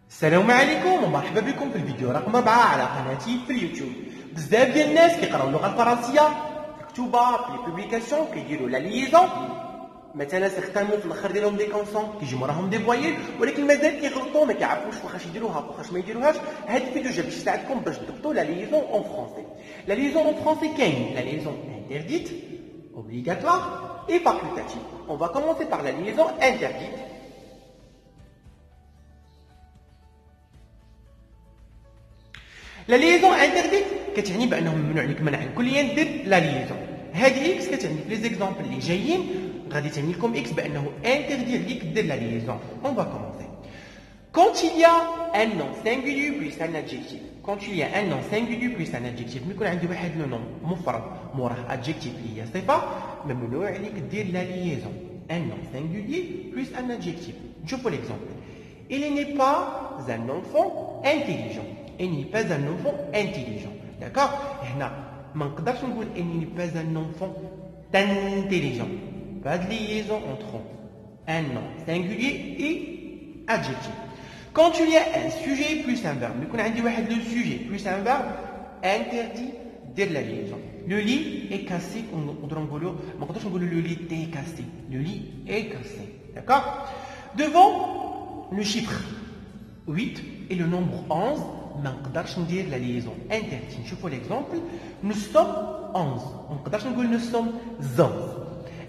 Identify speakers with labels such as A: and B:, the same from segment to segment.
A: السلام عليكم ومرحبا بكم في الفيديو رقم 4 على قناتي في اليوتيوب. بزاف ديال الناس كيقراو اللغه الفرنسيه مكتوبه في لي بوبليكاسيون كيديروا لا ليزون، مثلا سيغتان في الاخر ديالهم دي كونسون كيجيو موراهم دي فوايل، ولكن مازال كيغلطوا ما كيعرفوش واش يديروها واش ما يديروهاش. هذا الفيديو جا باش يساعدكم باش تضبطوا لا ليزون اون فرونسي. لا ليزون اون فرونسي كاين لا ليزون interdite, obligatoire et facultative. On va commencer par la liaison interdite. لا ليزون انترديت كتعني بانه ممنوع لك منعا كليا دير لا ليزون. هذه اكس كتعني في لي زيكزامبل اللي جايين غادي تعني لكم اكس بانه انتردير ليك دير لا ليزون. اون فا كومونسي. Quand il y a un nom singulier plus un adjectif. Quand il y a un nom singulier plus un adjectif. ملي يكون عندي واحد لو نون مفرد موراه adjectif اللي هي صفه ممنوع عليك دير لا ليزون. Un nom singulier plus un adjectif. نشوفوا l'exemple. Il n'est pas un enfant intelligent. Il n'est pas un enfant intelligent. D'accord? هنا ما نقدرش نقول il n'est pas un enfant intelligent. Pas de liaison entre un nom singulier et adjectif. Quand il y a un sujet plus un verbe, يكون عندي واحد le sujet plus un verbe interdit دير la liaison. Le lit est cassé. نقدروا نقولوا ما نقدرش نقولوا le lit est cassé. Le lit est cassé. D'accord? Devant le chiffre 8 et le nombre 11, ما نقدرش ندير لا ليزون انتردي. نشوفوا ليكزامبل. nous sommes 11. ما نقدرش نقول nous sommes 11.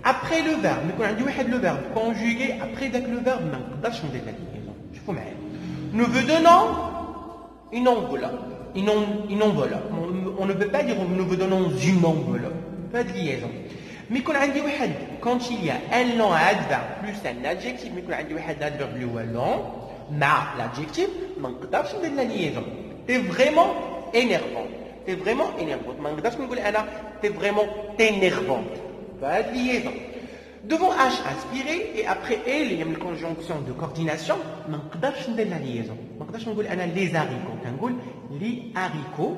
A: après le verbe يكون عندي واحد لو verbe conjugué après داك لو verbe ما نقدرش ندير لا ليزون. شوفوا معايا. nous vous donnons une enveloppe. Une enveloppe. On ne peut pas dire nous vous donnons une enveloppe. Pas de liaison. Mais يكون عندي واحد quand il y a un long adverbe plus un adjectif mais يكون عندي واحد adverbe اللي هو long مع l'adjectif ما نقدرش ندير لا ليزون. t'es vraiment énervant. t'es vraiment énervante. ما نقدرش نقول انا t'es vraiment énervante. pas de liaison. devant H aspiré et après elle il y a une conjonction de coordination ما نقدرش ندير لا ليزون. ما نقدرش نقول انا les haricots كنقول les haricots.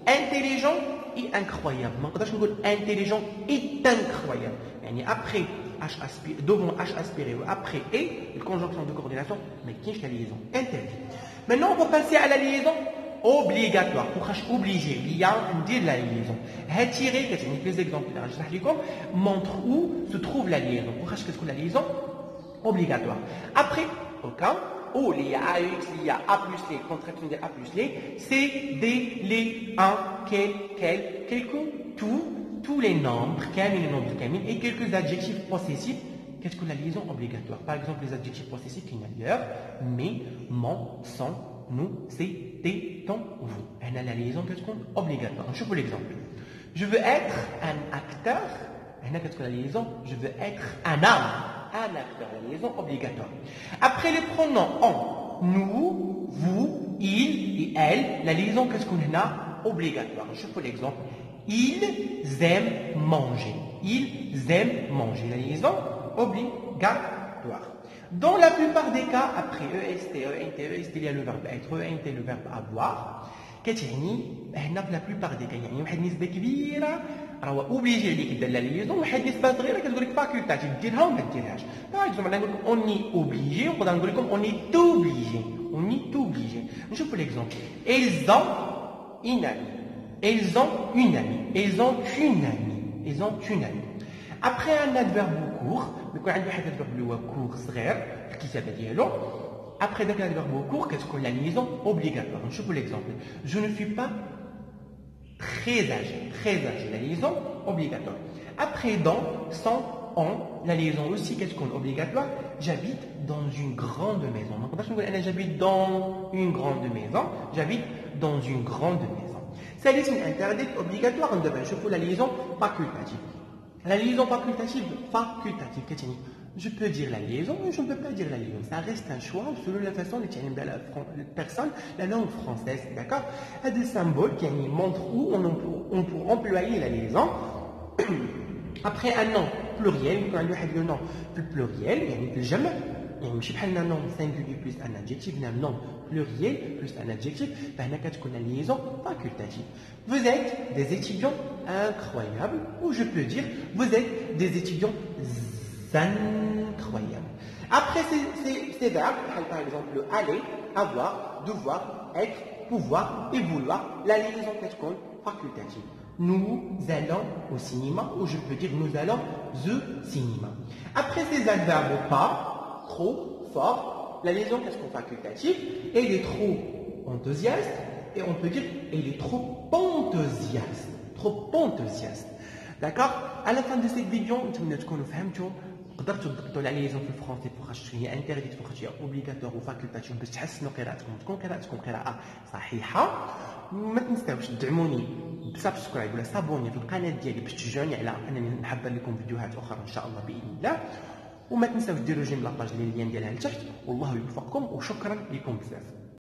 A: intelligent et incroyable. ما نقدرش نقول intelligent et incroyable. يعني après H aspiré, devant H aspiré ou après et, une conjonction de coordination, mais qui est la liaison interdite. Maintenant, on va passer à la liaison obligatoire. Pour obligé, il y a une dire la liaison. Retirer, quelques exemples, je vais montre où se trouve la liaison. Pour qu'est-ce que la liaison obligatoire. Après, au cas où il y a AX, il y a A plus les, contraction de A plus les, c'est des, les, un, quel, quelque, tout, tous les nombres, les nombres et quelques adjectifs possessifs. Qu'est-ce que la liaison obligatoire? Par exemple, les adjectifs possessifs qui n'ont l'heure, mais, mon, son, nous, c'est, t'es, ton, vous. Et la liaison, qu'est-ce qu'on obligatoire? Je vous l'exemple. Je veux être un acteur. Et qu'est-ce que la liaison? Je veux être un homme. Un acteur. La liaison obligatoire. Après les pronoms on, nous, vous, il et elle, la liaison, qu'est-ce qu'on a? Obligatoire. Je vous l'exemple. Ils aiment manger. Ils aiment manger. La liaison obligatoire. Dans la plupart des cas, après EST, ENT, il y a le verbe être, ENT, le verbe avoir. كتعني هنا في لا بلوبار دي كا يعني واحد النسبه كبيره راهو اوبليجي عليك دير لا ليزون، واحد النسبه صغيره كتقول لك فاكولتاتيف ديرها وما ديرهاش. باغ اكزومبل نقول لكم اوني اوبليجي ونقدر نقول لكم اوني توبليجي. اوني توبليجي. نشوفوا ليكزومبل. ils ont une amie. ils ont une amie. ils ont une amie. ils ont une amie. après un adverbe court يكون عندي واحد الادفيرب اللي هو كور صغير في الكتابه ديالو. Après le verbe court, qu'est-ce que la liaison obligatoire? Je vous l'exemple. Je ne suis pas très âgé. Très âgé. La liaison obligatoire. Après dans, sans, en, la liaison aussi, qu'est-ce qu'on obligatoire? J'habite dans une grande maison. Donc, j'habite dans une grande maison. J'habite dans une grande maison. Ça laisse une interdite obligatoire. Je vous la liaison facultative. La liaison facultative, je peux dire la liaison, mais je ne peux pas dire la liaison. Ça reste un choix selon la façon de tirer la personne, la langue française. D'accord? Il y a des symboles qui montrent où on peut employer la liaison. Après un nom pluriel, quand on a le nom pluriel, il y a le jamais. ماشي بحال un nom singulier plus un adjectif, un nom pluriel plus un adjectif, فهنا كتكون la liaison facultative. Vous êtes des étudiants incroyables, ou je peux dire vous êtes des étudiants incroyables. Après ces verbes, par exemple le aller, avoir, devoir, être, pouvoir et vouloir, la liaison كتكون facultative. Nous allons au cinéma, ou je peux dire nous allons au cinéma. Après ces adverbes pas, trop, fort, la liaison كتكون facultative, elle est trop enthousiaste, et on peut dire elle est trop enthousiaste. Trop enthousiaste. D'accord? À la fin de cette vidéo, نتمنى تكونوا فهمتوا قدرتوا تضبطوا لا ليزون في الفرونسي فوقاش هي انترديت فوقاش هي اوبليغاتور وفاكولتاتيف باش تحسنوا قراءتكم تكون قراءتكم قراءه صحيحه. ما تنساوش تدعموني بسبسكرايب ولا صابوني في القناه ديالي باش تشجعوني على انني نحضر لكم فيديوهات اخرى ان شاء الله باذن الله. وما تنساوش ديروا جيم لاباج اللي اللين ديالها لتحت. والله يوفقكم وشكرا لكم بزاف.